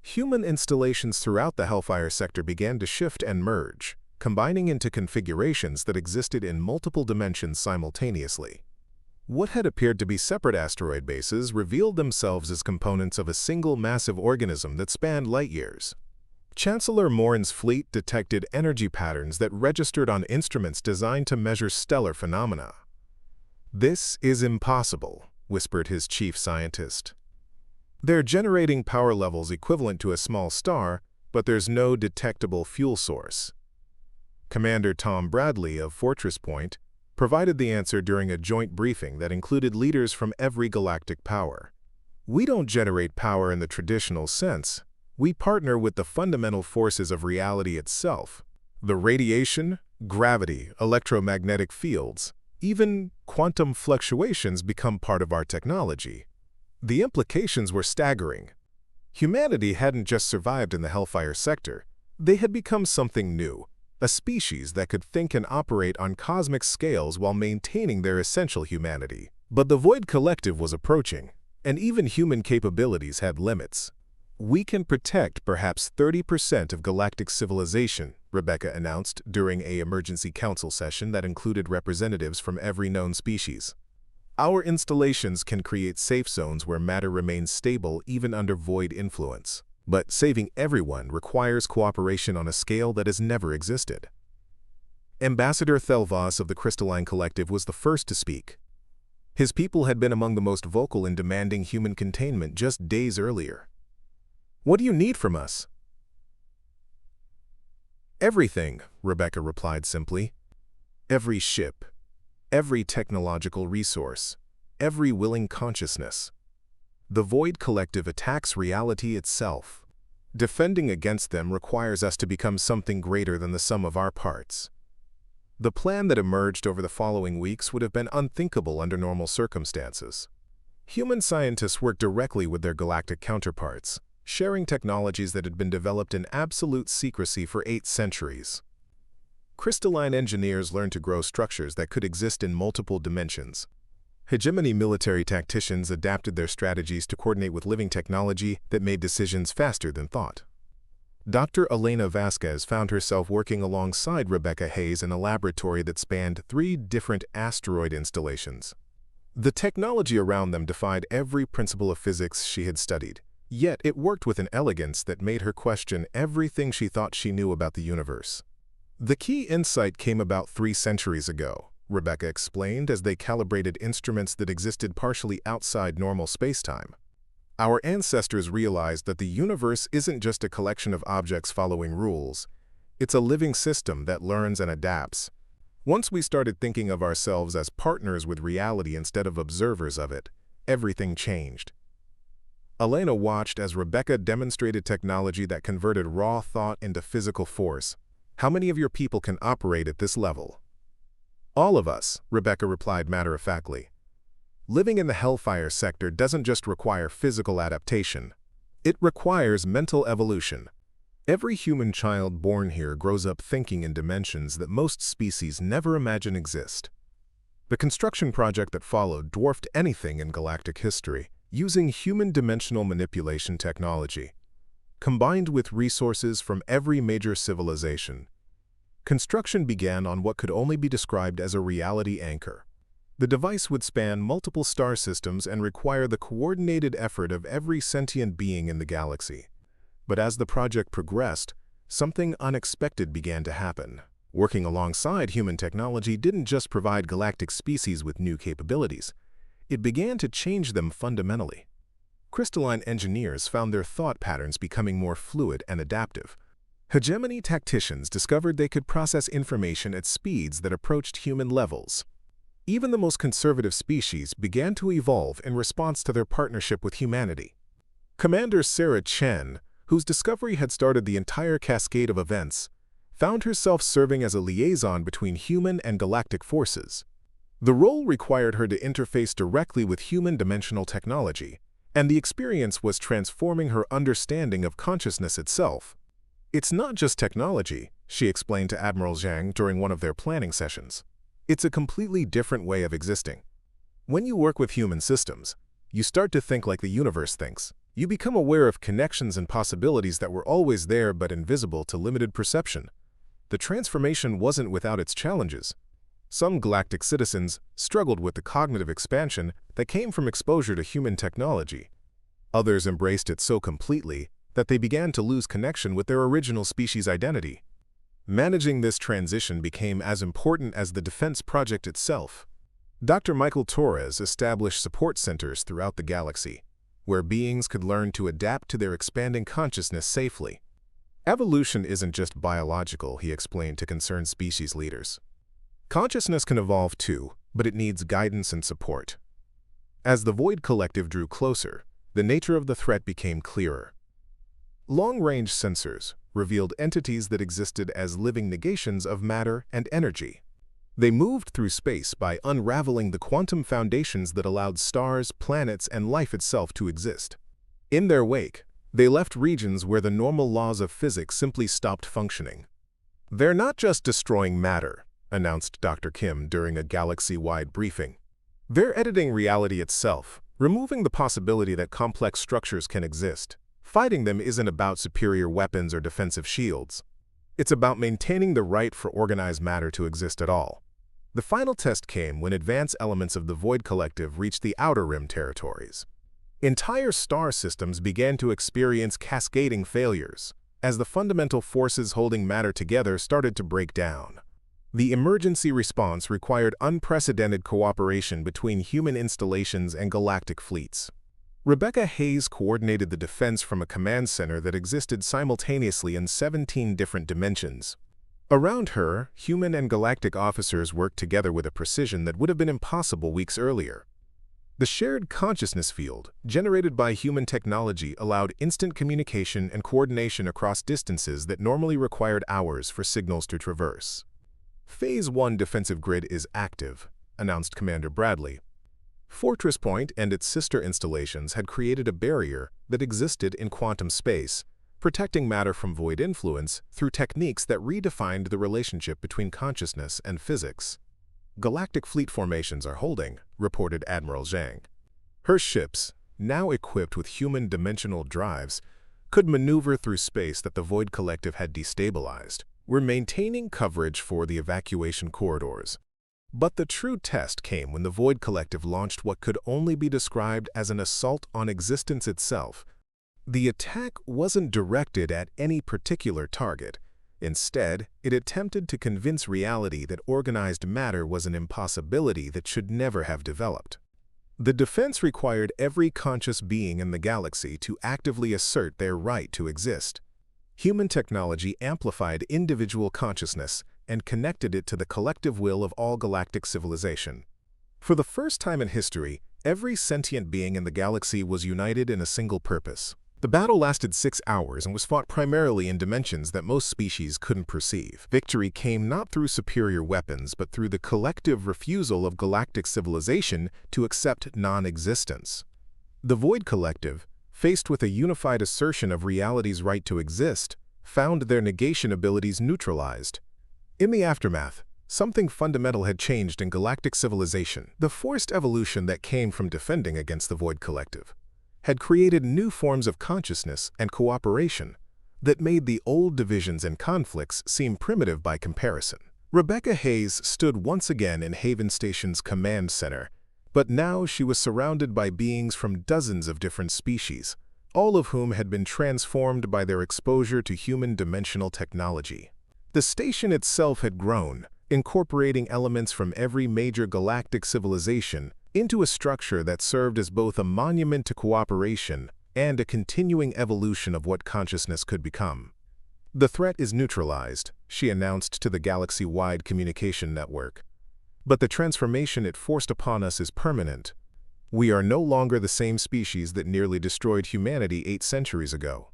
Speaker 1: Human installations throughout the Hellfire Sector began to shift and merge, combining into configurations that existed in multiple dimensions simultaneously. What had appeared to be separate asteroid bases revealed themselves as components of a single massive organism that spanned light years. Chancellor Morin's fleet detected energy patterns that registered on instruments designed to measure stellar phenomena. "This is impossible," whispered his chief scientist. "They're generating power levels equivalent to a small star, but there's no detectable fuel source." Commander Tom Bradley of Fortress Point provided the answer during a joint briefing that included leaders from every galactic power. "We don't generate power in the traditional sense. We partner with the fundamental forces of reality itself. The radiation, gravity, electromagnetic fields, even quantum fluctuations become part of our technology." The implications were staggering. Humanity hadn't just survived in the Hellfire Sector. They had become something new, a species that could think and operate on cosmic scales while maintaining their essential humanity. But the Void Collective was approaching, and even human capabilities had limits. "We can protect perhaps 30% of galactic civilization," Rebecca announced during an emergency council session that included representatives from every known species. Our installations can create safe zones where matter remains stable even under void influence. But saving everyone requires cooperation on a scale that has never existed. Ambassador Thelvas of the Crystalline Collective was the first to speak. His people had been among the most vocal in demanding human containment just days earlier. "What do you need from us?" "Everything," Rebecca replied simply. "Every ship, every technological resource, every willing consciousness. The Void Collective attacks reality itself. Defending against them requires us to become something greater than the sum of our parts." The plan that emerged over the following weeks would have been unthinkable under normal circumstances. Human scientists worked directly with their galactic counterparts, sharing technologies that had been developed in absolute secrecy for 8 centuries. Crystalline engineers learned to grow structures that could exist in multiple dimensions. Hegemony military tacticians adapted their strategies to coordinate with living technology that made decisions faster than thought. Dr. Elena Vasquez found herself working alongside Rebecca Hayes in a laboratory that spanned 3 different asteroid installations. The technology around them defied every principle of physics she had studied, yet it worked with an elegance that made her question everything she thought she knew about the universe. "The key insight came about 3 centuries ago," Rebecca explained as they calibrated instruments that existed partially outside normal spacetime. "Our ancestors realized that the universe isn't just a collection of objects following rules. It's a living system that learns and adapts. Once we started thinking of ourselves as partners with reality instead of observers of it, everything changed." Elena watched as Rebecca demonstrated technology that converted raw thought into physical force. "How many of your people can operate at this level?" "All of us," Rebecca replied matter-of-factly. "Living in the Hellfire Sector doesn't just require physical adaptation. It requires mental evolution. Every human child born here grows up thinking in dimensions that most species never imagine exist." The construction project that followed dwarfed anything in galactic history, using human dimensional manipulation technology, combined with resources from every major civilization. Construction began on what could only be described as a reality anchor. The device would span multiple star systems and require the coordinated effort of every sentient being in the galaxy. But as the project progressed, something unexpected began to happen. Working alongside human technology didn't just provide galactic species with new capabilities. It began to change them fundamentally. Crystalline engineers found their thought patterns becoming more fluid and adaptive. Hegemony tacticians discovered they could process information at speeds that approached human levels. Even the most conservative species began to evolve in response to their partnership with humanity. Commander Sarah Chen, whose discovery had started the entire cascade of events, found herself serving as a liaison between human and galactic forces. The role required her to interface directly with human dimensional technology, and the experience was transforming her understanding of consciousness itself. "It's not just technology," she explained to Admiral Zhang during one of their planning sessions. "It's a completely different way of existing. When you work with human systems, you start to think like the universe thinks. You become aware of connections and possibilities that were always there but invisible to limited perception." The transformation wasn't without its challenges. Some galactic citizens struggled with the cognitive expansion that came from exposure to human technology. Others embraced it so completely that they began to lose connection with their original species identity. Managing this transition became as important as the defense project itself. Dr. Michael Torres established support centers throughout the galaxy, where beings could learn to adapt to their expanding consciousness safely. "Evolution isn't just biological," he explained to concerned species leaders. "Consciousness can evolve too, but it needs guidance and support." As the Void Collective drew closer, the nature of the threat became clearer. Long-range sensors revealed entities that existed as living negations of matter and energy. They moved through space by unraveling the quantum foundations that allowed stars, planets, and life itself to exist. In their wake, they left regions where the normal laws of physics simply stopped functioning. "They're not just destroying matter," announced Dr. Kim during a galaxy-wide briefing. "They're editing reality itself, removing the possibility that complex structures can exist. Fighting them isn't about superior weapons or defensive shields. It's about maintaining the right for organized matter to exist at all." The final test came when advanced elements of the Void Collective reached the Outer Rim territories. Entire star systems began to experience cascading failures as the fundamental forces holding matter together started to break down. The emergency response required unprecedented cooperation between human installations and galactic fleets. Rebecca Hayes coordinated the defense from a command center that existed simultaneously in 17 different dimensions. Around her, human and galactic officers worked together with a precision that would have been impossible weeks earlier. The shared consciousness field, generated by human technology, allowed instant communication and coordination across distances that normally required hours for signals to traverse. Phase 1 defensive grid is active, announced Commander Bradley. Fortress Point and its sister installations had created a barrier that existed in quantum space, protecting matter from void influence through techniques that redefined the relationship between consciousness and physics. Galactic fleet formations are holding, reported Admiral Zhang. Her ships, now equipped with human dimensional drives, could maneuver through space that the Void Collective had destabilized. We're maintaining coverage for the evacuation corridors. But the true test came when the Void Collective launched what could only be described as an assault on existence itself. The attack wasn't directed at any particular target. Instead, it attempted to convince reality that organized matter was an impossibility that should never have developed. The defense required every conscious being in the galaxy to actively assert their right to exist. Human technology amplified individual consciousness and connected it to the collective will of all galactic civilization. For the first time in history, every sentient being in the galaxy was united in a single purpose. The battle lasted 6 hours and was fought primarily in dimensions that most species couldn't perceive. Victory came not through superior weapons, but through the collective refusal of galactic civilization to accept non-existence. The Void Collective, faced with a unified assertion of reality's right to exist, found their negation abilities neutralized. In the aftermath, something fundamental had changed in galactic civilization. The forced evolution that came from defending against the Void Collective had created new forms of consciousness and cooperation that made the old divisions and conflicts seem primitive by comparison. Rebecca Hayes stood once again in Haven Station's command center, but now she was surrounded by beings from dozens of different species, all of whom had been transformed by their exposure to human dimensional technology. The station itself had grown, incorporating elements from every major galactic civilization into a structure that served as both a monument to cooperation and a continuing evolution of what consciousness could become. "The threat is neutralized," she announced to the galaxy-wide communication network. "But the transformation it forced upon us is permanent. We are no longer the same species that nearly destroyed humanity 8 centuries ago.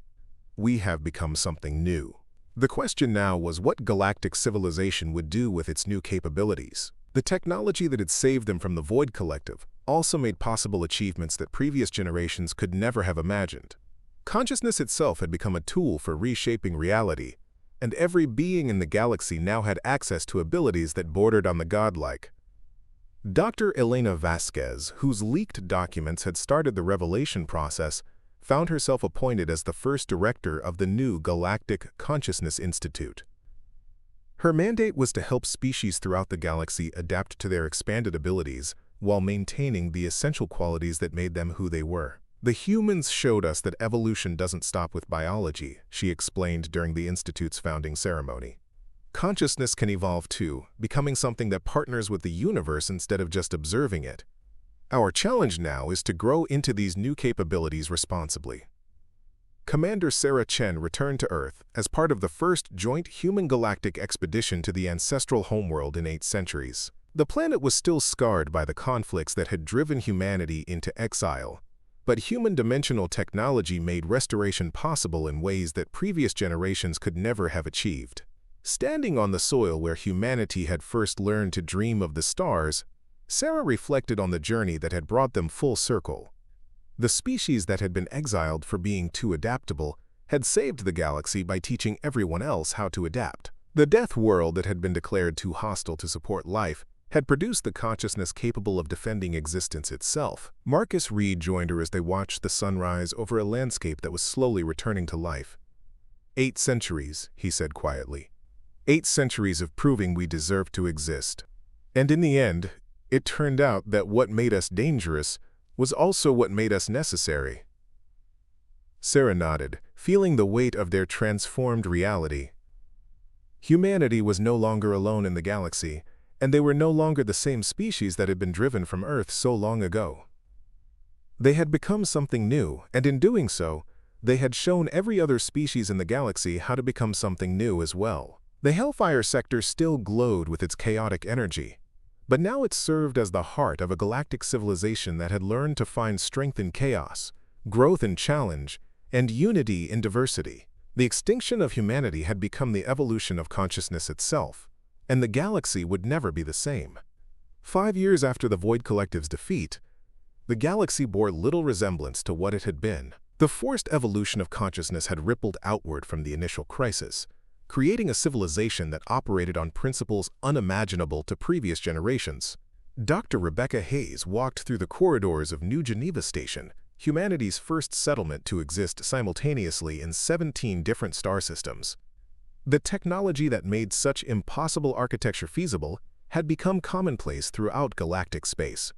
Speaker 1: We have become something new." The question now was what galactic civilization would do with its new capabilities. The technology that had saved them from the Void Collective also made possible achievements that previous generations could never have imagined. Consciousness itself had become a tool for reshaping reality, and every being in the galaxy now had access to abilities that bordered on the godlike. Dr. Elena Vasquez, whose leaked documents had started the revelation process, found herself appointed as the first director of the new Galactic Consciousness Institute. Her mandate was to help species throughout the galaxy adapt to their expanded abilities while maintaining the essential qualities that made them who they were. "The humans showed us that evolution doesn't stop with biology," she explained during the Institute's founding ceremony. "Consciousness can evolve too, becoming something that partners with the universe instead of just observing it. Our challenge now is to grow into these new capabilities responsibly." Commander Sarah Chen returned to Earth as part of the first joint human-galactic expedition to the ancestral homeworld in 8 centuries. The planet was still scarred by the conflicts that had driven humanity into exile, but human dimensional technology made restoration possible in ways that previous generations could never have achieved. Standing on the soil where humanity had first learned to dream of the stars, Sarah reflected on the journey that had brought them full circle. The species that had been exiled for being too adaptable had saved the galaxy by teaching everyone else how to adapt. The death world that had been declared too hostile to support life had produced the consciousness capable of defending existence itself. Marcus Reed joined her as they watched the sunrise over a landscape that was slowly returning to life. 8 centuries, he said quietly. 8 centuries of proving we deserve to exist. And in the end, it turned out that what made us dangerous was also what made us necessary. Sarah nodded, feeling the weight of their transformed reality. Humanity was no longer alone in the galaxy, and they were no longer the same species that had been driven from Earth so long ago. They had become something new, and in doing so, they had shown every other species in the galaxy how to become something new as well. The Hellfire Sector still glowed with its chaotic energy, but now it served as the heart of a galactic civilization that had learned to find strength in chaos, growth in challenge, and unity in diversity. The extinction of humanity had become the evolution of consciousness itself, and the galaxy would never be the same. 5 years after the Void Collective's defeat, the galaxy bore little resemblance to what it had been. The forced evolution of consciousness had rippled outward from the initial crisis, creating a civilization that operated on principles unimaginable to previous generations. Dr. Rebecca Hayes walked through the corridors of New Geneva Station, humanity's first settlement to exist simultaneously in 17 different star systems. The technology that made such impossible architecture feasible had become commonplace throughout galactic space.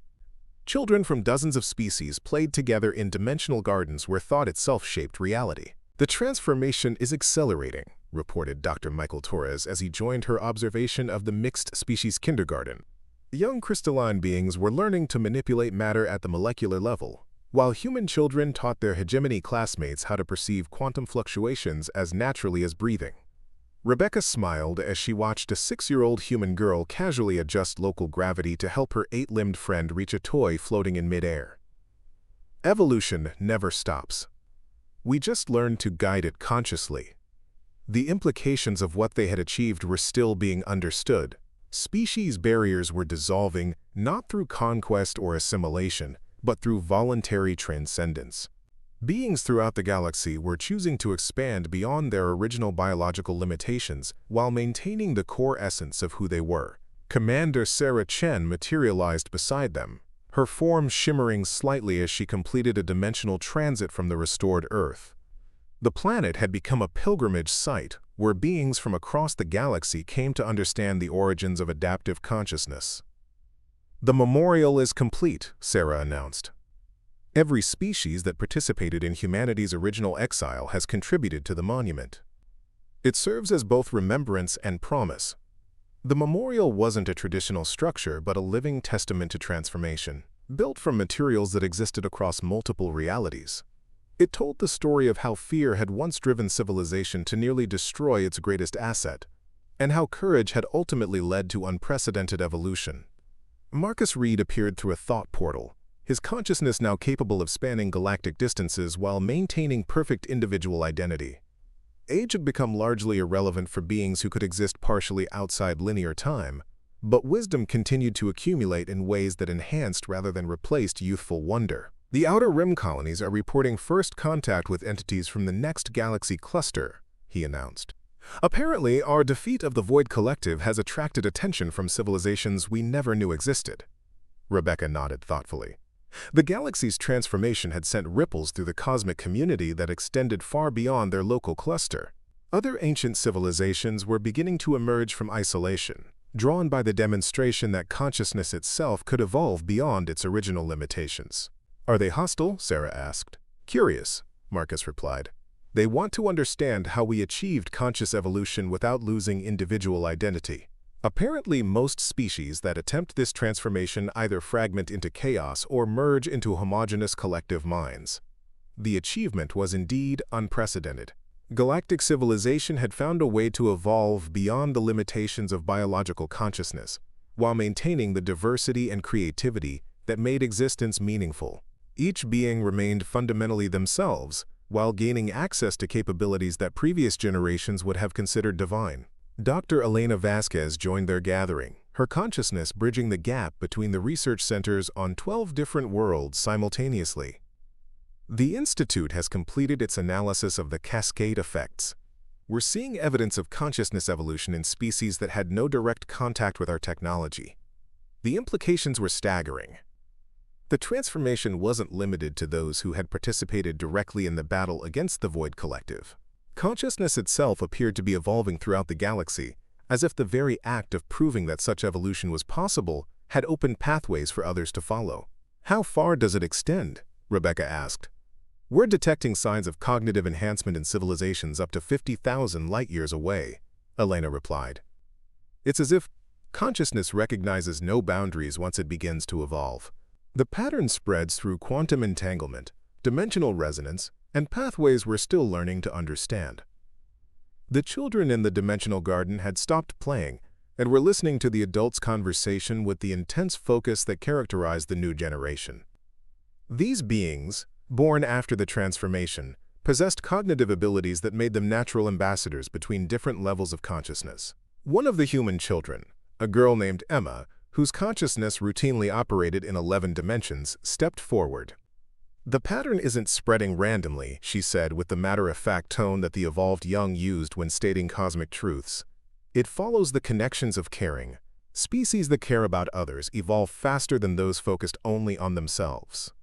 Speaker 1: Children from dozens of species played together in dimensional gardens where thought itself shaped reality. "The transformation is accelerating," reported Dr. Michael Torres as he joined her observation of the mixed-species kindergarten. Young crystalline beings were learning to manipulate matter at the molecular level, while human children taught their hegemony classmates how to perceive quantum fluctuations as naturally as breathing. Rebecca smiled as she watched a 6-year-old human girl casually adjust local gravity to help her 8-limbed friend reach a toy floating in midair. Evolution never stops. We just learned to guide it consciously. The implications of what they had achieved were still being understood. Species barriers were dissolving, not through conquest or assimilation, but through voluntary transcendence. Beings throughout the galaxy were choosing to expand beyond their original biological limitations while maintaining the core essence of who they were. Commander Sarah Chen materialized beside them, her form shimmering slightly as she completed a dimensional transit from the restored Earth. The planet had become a pilgrimage site where beings from across the galaxy came to understand the origins of adaptive consciousness. "The memorial is complete," Sarah announced. "Every species that participated in humanity's original exile has contributed to the monument. It serves as both remembrance and promise." The memorial wasn't a traditional structure but a living testament to transformation, built from materials that existed across multiple realities. It told the story of how fear had once driven civilization to nearly destroy its greatest asset, and how courage had ultimately led to unprecedented evolution. Marcus Reed appeared through a thought portal, his consciousness now capable of spanning galactic distances while maintaining perfect individual identity. Age had become largely irrelevant for beings who could exist partially outside linear time, but wisdom continued to accumulate in ways that enhanced rather than replaced youthful wonder. "The Outer Rim colonies are reporting first contact with entities from the next galaxy cluster," he announced. "Apparently, our defeat of the Void Collective has attracted attention from civilizations we never knew existed." Rebecca nodded thoughtfully. The galaxy's transformation had sent ripples through the cosmic community that extended far beyond their local cluster. Other ancient civilizations were beginning to emerge from isolation, drawn by the demonstration that consciousness itself could evolve beyond its original limitations. "Are they hostile?" Sarah asked. "Curious," Marcus replied. "They want to understand how we achieved conscious evolution without losing individual identity. Apparently, most species that attempt this transformation either fragment into chaos or merge into homogeneous collective minds." The achievement was indeed unprecedented. Galactic civilization had found a way to evolve beyond the limitations of biological consciousness, while maintaining the diversity and creativity that made existence meaningful. Each being remained fundamentally themselves, while gaining access to capabilities that previous generations would have considered divine. Dr. Elena Vasquez joined their gathering, her consciousness bridging the gap between the research centers on 12 different worlds simultaneously. "The Institute has completed its analysis of the cascade effects. We're seeing evidence of consciousness evolution in species that had no direct contact with our technology. The implications were staggering. The transformation wasn't limited to those who had participated directly in the battle against the Void Collective. Consciousness itself appeared to be evolving throughout the galaxy, as if the very act of proving that such evolution was possible had opened pathways for others to follow. "How far does it extend?" Rebecca asked. "We're detecting signs of cognitive enhancement in civilizations up to 50,000 light-years away," Elena replied. "It's as if consciousness recognizes no boundaries once it begins to evolve. The pattern spreads through quantum entanglement, dimensional resonance, and pathways we're still learning to understand." The children in the dimensional garden had stopped playing and were listening to the adults' conversation with the intense focus that characterized the new generation. These beings, born after the transformation, possessed cognitive abilities that made them natural ambassadors between different levels of consciousness. One of the human children, a girl named Emma, whose consciousness routinely operated in 11 dimensions, stepped forward. "The pattern isn't spreading randomly," she said with the matter-of-fact tone that the evolved young used when stating cosmic truths. "It follows the connections of caring. Species that care about others evolve faster than those focused only on themselves."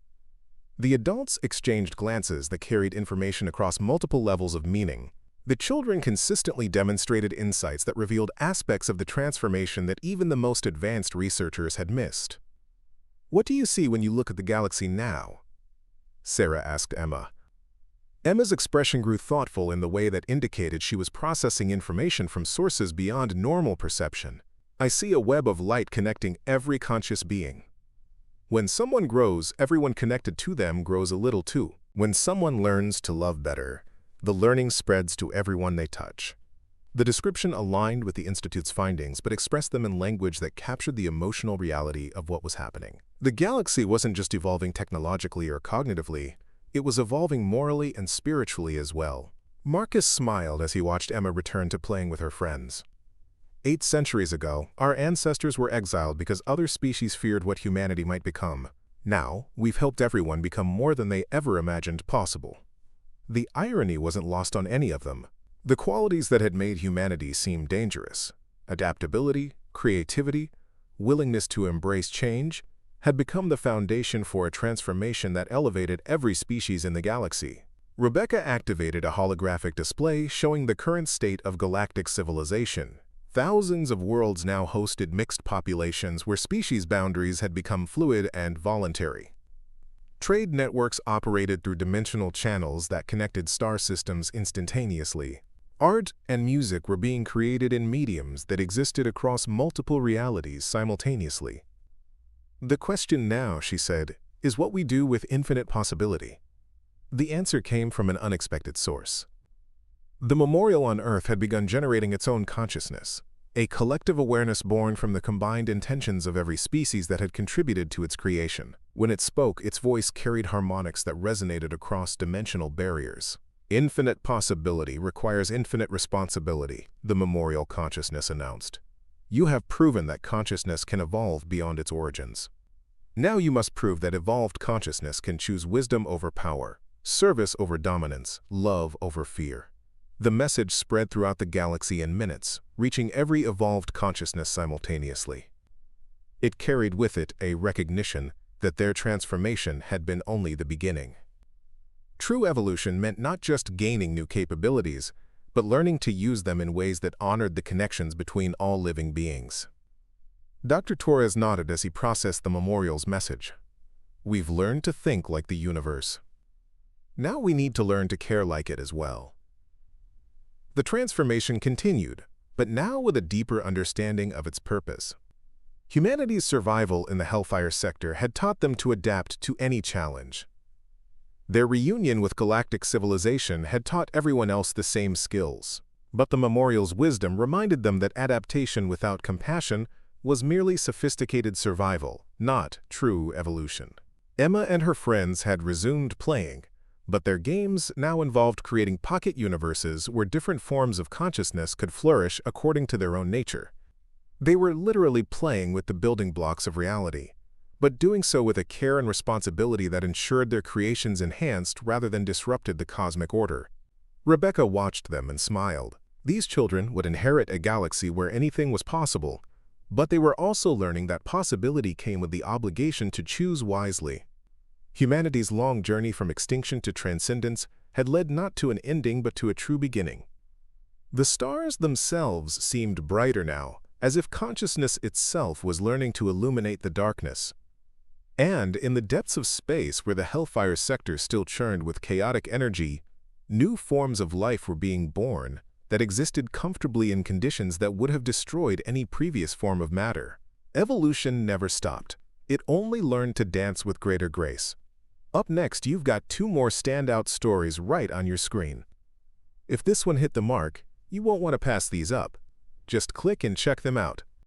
Speaker 1: The adults exchanged glances that carried information across multiple levels of meaning. The children consistently demonstrated insights that revealed aspects of the transformation that even the most advanced researchers had missed. "What do you see when you look at the galaxy now?" Sarah asked Emma. Emma's expression grew thoughtful in the way that indicated she was processing information from sources beyond normal perception. "I see a web of light connecting every conscious being. When someone grows, everyone connected to them grows a little too. When someone learns to love better, the learning spreads to everyone they touch." The description aligned with the Institute's findings but expressed them in language that captured the emotional reality of what was happening. The galaxy wasn't just evolving technologically or cognitively, it was evolving morally and spiritually as well. Marcus smiled as he watched Emma return to playing with her friends. 8 centuries ago, our ancestors were exiled because other species feared what humanity might become. Now, we've helped everyone become more than they ever imagined possible. The irony wasn't lost on any of them. The qualities that had made humanity seem dangerous, adaptability, creativity, willingness to embrace change, had become the foundation for a transformation that elevated every species in the galaxy. Rebecca activated a holographic display showing the current state of galactic civilization. Thousands of worlds now hosted mixed populations where species boundaries had become fluid and voluntary. Trade networks operated through dimensional channels that connected star systems instantaneously. Art and music were being created in mediums that existed across multiple realities simultaneously. "The question now," she said, "is what we do with infinite possibility." The answer came from an unexpected source. The memorial on Earth had begun generating its own consciousness, a collective awareness born from the combined intentions of every species that had contributed to its creation. When it spoke, its voice carried harmonics that resonated across dimensional barriers. "Infinite possibility requires infinite responsibility," the memorial consciousness announced. "You have proven that consciousness can evolve beyond its origins. Now you must prove that evolved consciousness can choose wisdom over power, service over dominance, love over fear." The message spread throughout the galaxy in minutes, reaching every evolved consciousness simultaneously. It carried with it a recognition that their transformation had been only the beginning. True evolution meant not just gaining new capabilities, but learning to use them in ways that honored the connections between all living beings. Dr. Torres nodded as he processed the memorial's message. "We've learned to think like the universe. Now we need to learn to care like it as well." The transformation continued, but now with a deeper understanding of its purpose. Humanity's survival in the Hellfire Sector had taught them to adapt to any challenge. Their reunion with galactic civilization had taught everyone else the same skills. But the memorial's wisdom reminded them that adaptation without compassion was merely sophisticated survival, not true evolution. Emma and her friends had resumed playing, but their games now involved creating pocket universes where different forms of consciousness could flourish according to their own nature. They were literally playing with the building blocks of reality, but doing so with a care and responsibility that ensured their creations enhanced rather than disrupted the cosmic order. Rebecca watched them and smiled. These children would inherit a galaxy where anything was possible, but they were also learning that possibility came with the obligation to choose wisely. Humanity's long journey from extinction to transcendence had led not to an ending but to a true beginning. The stars themselves seemed brighter now, as if consciousness itself was learning to illuminate the darkness. And in the depths of space where the Hellfire Sector still churned with chaotic energy, new forms of life were being born that existed comfortably in conditions that would have destroyed any previous form of matter. Evolution never stopped. It only learned to dance with greater grace. Up next, you've got two more standout stories right on your screen. If this one hit the mark, you won't want to pass these up. Just click and check them out.